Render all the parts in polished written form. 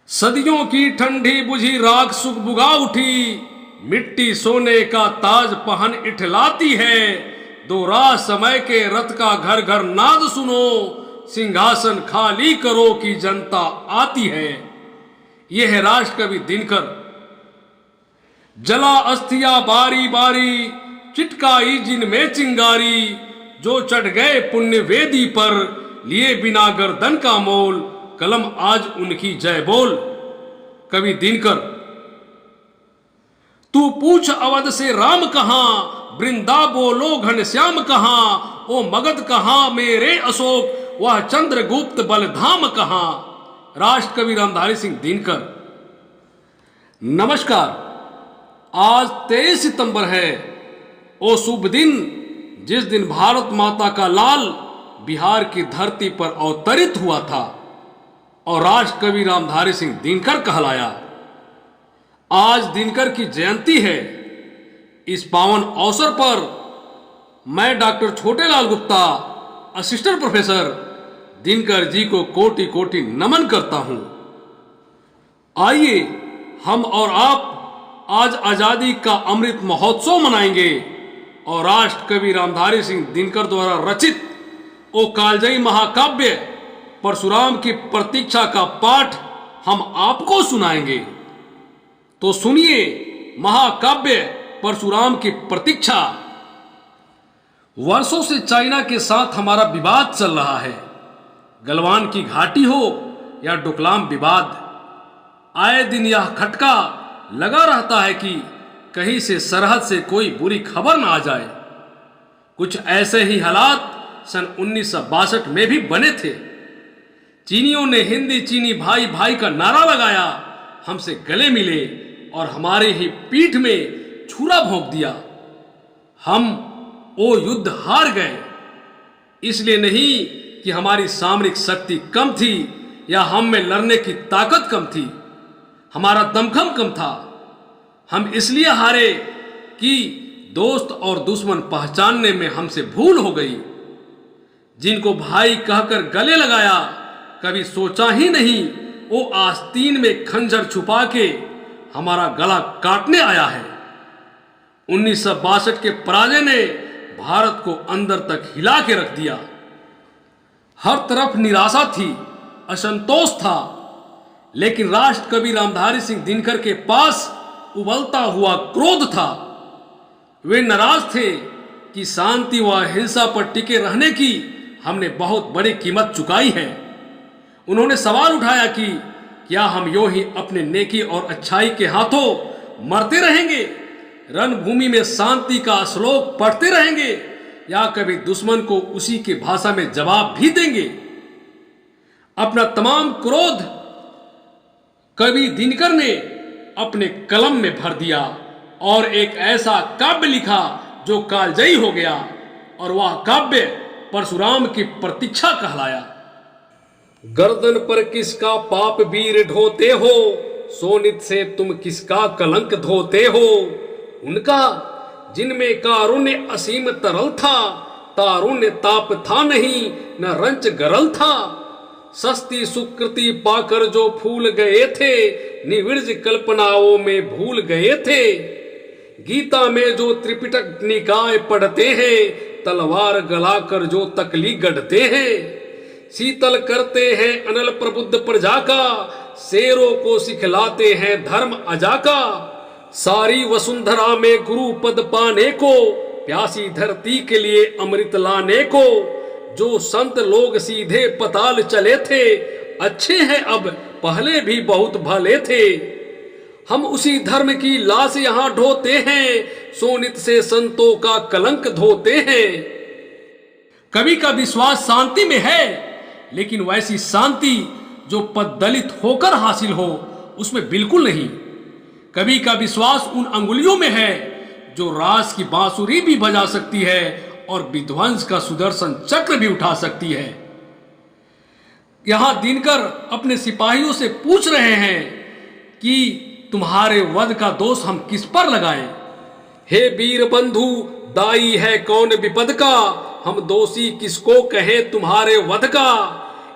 सदियों की ठंडी बुझी राख सुख बुगा उठी, मिट्टी सोने का ताज पहन इठलाती है। दो राह समय के रथ का घर घर नाद सुनो, सिंहासन खाली करो की जनता आती है। यह है राष्ट्र कवि दिनकर। जला अस्थिया बारी बारी, चिटकाई जिनमें चिंगारी, जो चढ़ गए पुण्य वेदी पर, लिए बिना गर्दन का मोल, कलम आज उनकी जय बोल। कवि दिनकर। तू पूछ अवध से राम कहां, वृंदा बोलो घनश्याम कहां, ओ मगध कहां मेरे अशोक, वह चंद्रगुप्त बलधाम कहां। राष्ट्र कवि रामधारी सिंह दिनकर। नमस्कार। आज 23 सितंबर है, ओ शुभ दिन जिस दिन भारत माता का लाल बिहार की धरती पर अवतरित हुआ था और राष्ट्र कवि रामधारी सिंह दिनकर कहलाया। आज दिनकर की जयंती है। इस पावन अवसर पर मैं doctor Chhotelal Gupta, assistant professor, Dinkar ji को कोटि कोटि नमन करता हूं। आइए हम और आप आज आजादी का अमृत महोत्सव मनाएंगे और राष्ट्र कवि रामधारी सिंह दिनकर द्वारा रचित ओ कालजयी महाकाव्य परशुराम की प्रतीक्षा का पाठ हम आपको सुनाएंगे। तो सुनिए महाकाव्य परशुराम की प्रतीक्षा। वर्षों से चाइना के साथ हमारा विवाद चल रहा है। गलवान की घाटी हो या डोकलाम विवाद, आए दिन यह खटका लगा रहता है कि कहीं से सरहद से कोई बुरी खबर ना आ जाए। कुछ ऐसे ही हालात सन 1962 में भी बने थे। चीनियों ने हिंदी चीनी भाई भाई का नारा लगाया, हमसे गले मिले और हमारे ही पीठ में छुरा भोंक दिया। हम वो युद्ध हार गए, इसलिए नहीं कि हमारी सामरिक शक्ति कम थी या हम में लड़ने की ताकत कम थी, हमारा दमखम कम था। हम इसलिए हारे कि दोस्त और दुश्मन पहचानने में हमसे भूल हो गई। जिनको भाई कहकर गले लगाया, कभी सोचा ही नहीं वो आस्तीन में खंजर छुपा के हमारा गला काटने आया है। 1962 के पराजय ने भारत को अंदर तक हिला के रख दिया। हर तरफ निराशा थी, असंतोष था, लेकिन राष्ट्र कवि रामधारी सिंह दिनकर के पास उबलता हुआ क्रोध था। वे नाराज थे कि शांति व हिंसा पर टिके रहने की हमने बहुत बड़ी कीमत चुकाई है। उन्होंने सवाल उठाया कि क्या हम यूं ही अपने नेकी और अच्छाई के हाथों मरते रहेंगे, रणभूमि में शांति का श्लोक पढ़ते रहेंगे, या कभी दुश्मन को उसी की भाषा में जवाब भी देंगे। अपना तमाम क्रोध कवि दिनकर ने अपने कलम में भर दिया और एक ऐसा काव्य लिखा जो कालजयी हो गया, और वह काव्य परशुराम की प्रतीक्षा कहलाया। गर्दन पर किसका पाप वीर ढोते हो, सोनित से तुम किसका कलंक धोते हो। उनका जिनमें कारुण्य असीम तरल था, तारुण्य ताप था नहीं न रंच गरल था। सस्ती सुकृति पाकर जो फूल गए थे, निविर्ज कल्पनाओं में भूल गए थे। गीता में जो त्रिपिटक निकाय पढ़ते हैं, तलवार गलाकर जो तकली गढ़ते हैं। शीतल करते हैं अनल प्रबुद्ध प्रजा का, शेरों को सिखलाते हैं धर्म अजा का। सारी वसुंधरा में गुरु पद पाने को, प्यासी धरती के लिए अमृत लाने को। जो संत लोग सीधे पताल चले थे, अच्छे हैं अब पहले भी बहुत भले थे। हम उसी धर्म की लाश यहाँ ढोते हैं, सोनित से संतों का कलंक धोते हैं। कवि का विश्वास शांति में है, लेकिन वैसी शांति जो पददलित होकर हासिल हो, उसमें बिल्कुल नहीं। कवि का विश्वास उन अंगुलियों में है जो रास की बांसुरी भी बजा सकती है और विध्वंस का सुदर्शन चक्र भी उठा सकती है। यहां दिनकर अपने सिपाहियों से पूछ रहे हैं कि तुम्हारे वध का दोष हम किस पर लगाएं। हे वीर बंधु, दाई है कौन विपद का, हम दोषी किसको कहे तुम्हारे वध का।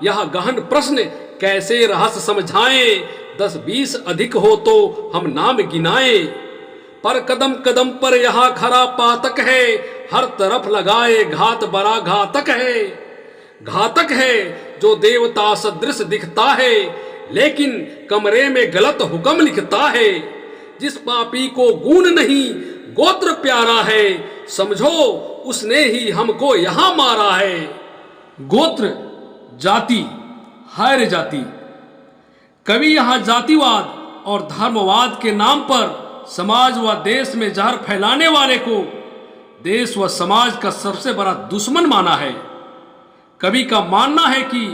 यह गहन प्रश्न कैसे रहस्य समझाएं, 10-20 अधिक हो तो हम नाम गिनाएं। पर कदम कदम पर यहाँ खरा पातक है, हर तरफ लगाए घात बड़ा घातक है। घातक है जो देवता सदृश दिखता है, लेकिन कमरे में गलत हुक्म लिखता है। जिस पापी को गुण नहीं गोत्र प्यारा है, समझो उसने ही हमको यहाँ मारा है। गोत्र, जाति, हाय रे जाति। कवि यहाँ जातिवाद और धर्मवाद के नाम पर समाज व देश में जहर फैलाने वाले को देश व समाज का सबसे बड़ा दुश्मन माना है। कवि का मानना है कि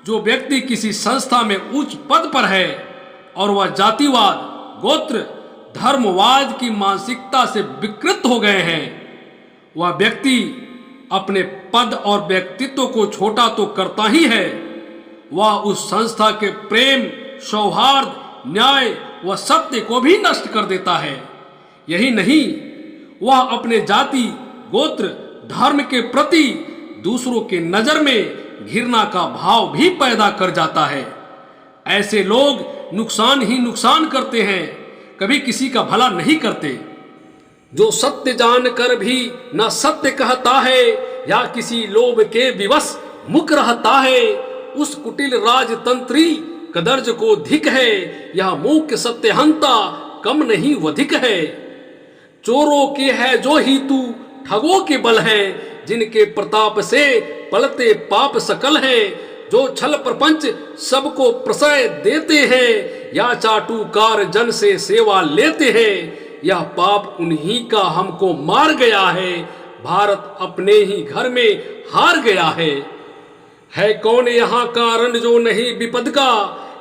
जो व्यक्ति किसी संस्था में उच्च पद पर है और वह जातिवाद, गोत्र, धर्मवाद की मानसिकता से विकृत हो गए हैं, वह व्यक्ति अपने पद और व्यक्तित्व को छोटा तो करता ही है, वह उस संस्था के प्रेम, सौहार्द, न्याय व सत्य को भी नष्ट कर देता है। यही नहीं, वह अपने जाति, गोत्र, धर्म के प्रति दूसरों के नजर में घृणा का भाव भी पैदा कर जाता है। ऐसे लोग नुकसान ही नुकसान करते हैं, कभी किसी का भला नहीं करते। जो सत्य जानकर भी न सत्य कहता है या किसी लोभ के विवश मुक रहता है, उस कुटिल राजतंत्री कदर्ज को धिक है। यह मूक सत्यहंता कम नहीं वधिक है। चोरों के है जो हेतु ठगों के बल है, जिनके प्रताप से पलते पाप सकल है। जो छल प्रपंच सबको प्रशय देते हैं, या चाटुकार जन से सेवा लेते हैं, यह पाप उन्हीं का हमको मार गया है। भारत अपने ही घर में हार गया है कौन यहाँ कारण जो नहीं विपद का,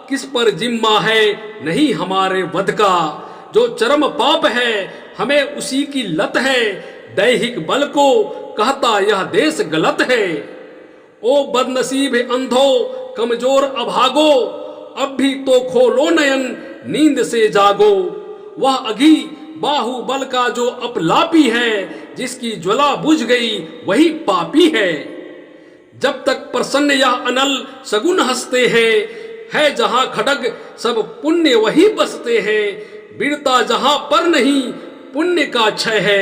किस पर जिम्मा है नहीं हमारे वध का। जो चरम पाप है हमें उसी की लत है, दैहिक बल को कहता यह देश गलत है। ओ बदनसीब अंधो कमजोर अभागो, अब भी तो खोलो नयन नींद से जागो। वह अघी बाहुबल का जो अपलापी है, जिसकी ज्वला बुझ गई वही पापी है। जब तक प्रसन्न या अनल सगुन हंसते हैं, है जहां खड्ग सब पुण्य वही बसते हैं। वीरता जहां पर नहीं पुण्य का क्षय है,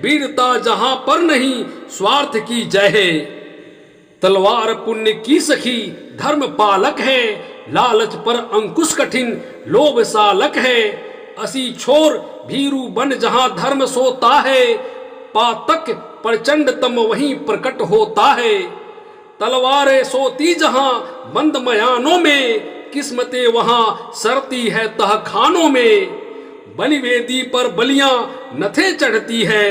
वीरता जहां पर नहीं स्वार्थ की जय है। तलवार पुण्य की सखी धर्म पालक है, लालच पर अंकुश कठिन लोभ सालक है। असी छोर भीरू बन जहां धर्म सोता है, पातक प्रचंड तम वहीं प्रकट होता है। तलवारें सोती जहां बंद मयानों में, किस्मतें वहां सरती है तहखानों में। बलिवेदी पर बलियां नथे चढ़ती है,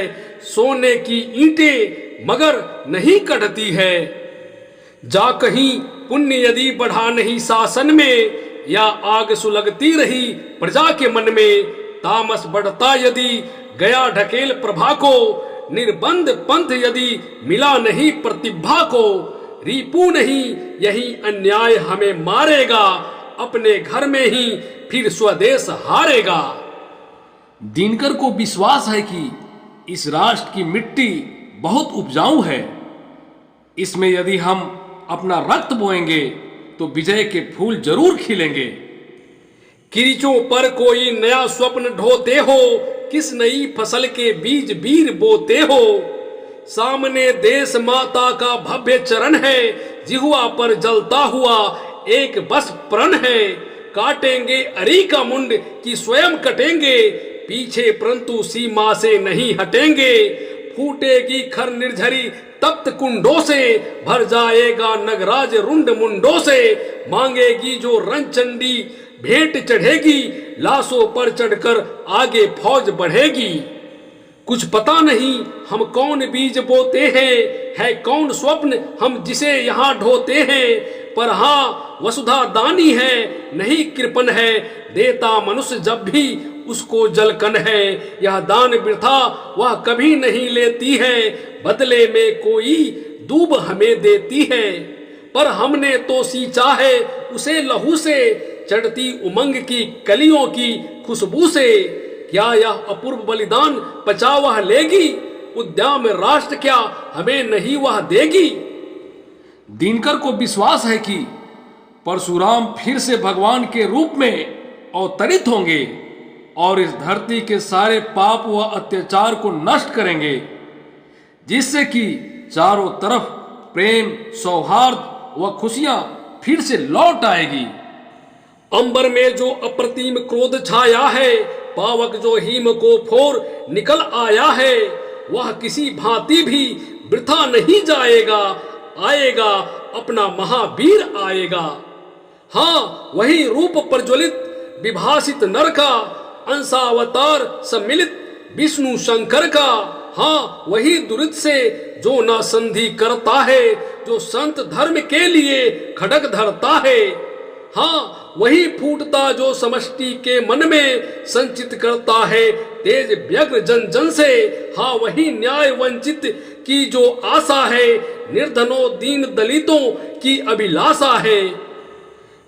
सोने की ईंटें मगर नहीं कटती है। जा कहीं पुण्य यदि बढ़ा नहीं शासन में, या आग सुलगती रही प्रजा के मन में। तामस बढ़ता यदि गया ढकेल प्रभा को, निर्बंध पंथ यदि मिला नहीं प्रतिभा को। रिपू नहीं यही अन्याय हमें मारेगा, अपने घर में ही फिर स्वदेश हारेगा। दिनकर को विश्वास है कि इस राष्ट्र की मिट्टी बहुत उपजाऊ है, इसमें यदि हम अपना रक्त बोएंगे तो विजय के फूल जरूर खिलेंगे। किरीचों पर कोई नया स्वप्न ढोते हो, किस नई फसल के बीज वीर बोते हो। सामने देश माता का भव्य चरण है, जिह्वा पर जलता हुआ एक बस प्रण है। काटेंगे अरी का मुंड कि स्वयं कटेंगे, पीछे परंतु सीमा से नहीं हटेंगे। फूटेगी खर निर्झरी तप्त कुंडों से, भर जाएगा नगराज रुंड मुंडों से। मांगेगी जो रणचंडी भेंट चढ़ेगी, लाशों पर चढ़कर आगे फौज बढ़ेगी। कुछ पता नहीं हम कौन बीज बोते हैं, है कौन स्वप्न हम जिसे यहाँ ढोते हैं। पर हाँ वसुधा दानी है नहीं कृपण है, देता मनुष्य जब भी उसको जलकन है। यह दान वृथा वह कभी नहीं लेती है, बदले में कोई दूब हमें देती है। पर हमने तो सींचा है उसे लहू से, चढ़ती उमंग की कलियों की खुशबू से। क्या यह अपूर्व बलिदान पचा वह लेगी, उद्यम राष्ट्र क्या हमें नहीं वह देगी। दिनकर को विश्वास है कि परशुराम फिर से भगवान के रूप में अवतरित होंगे और इस धरती के सारे पाप व अत्याचार को नष्ट करेंगे, जिससे कि चारों तरफ प्रेम, सौहार्द व खुशियां फिर से लौट आएगी। अंबर में जो अप्रतिम क्रोध छाया है, पावक जो हिम को फोर निकल आया है, वह किसी भांति भी वृथा नहीं जाएगा, आएगा अपना महावीर आएगा। हाँ, वही रूप प्रज्वलित विभासित नर का, अंशावतार सम्मिलित विष्णु शंकर का। हाँ, वही दुरित से जो ना संधि करता है, जो संत धर्म के लिए खड्ग धरता है। हाँ, वही फूटता जो समष्टि के मन में संचित करता है तेज व्यग्र जन जन से। हाँ, वही न्याय वंचित की जो आशा है, निर्धनों दीन दलितों की अभिलाषा है।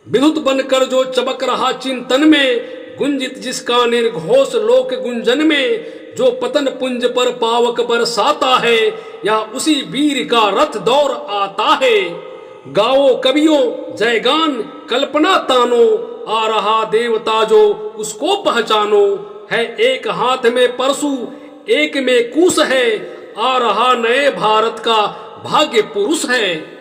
विद्युत बनकर जो चमक रहा चिंतन में, गुंजित जिसका निर्घोष लोक गुंजन में, जो पतन पुंज पर पावक बरसाता है, या उसी वीर का रथ दौड़ आता है। गाओ कवियों जयगान कल्पना तानो, आ रहा देवता जो उसको पहचानो। है एक हाथ में परशु एक में कुश है, आ रहा नए भारत का भाग्य पुरुष है।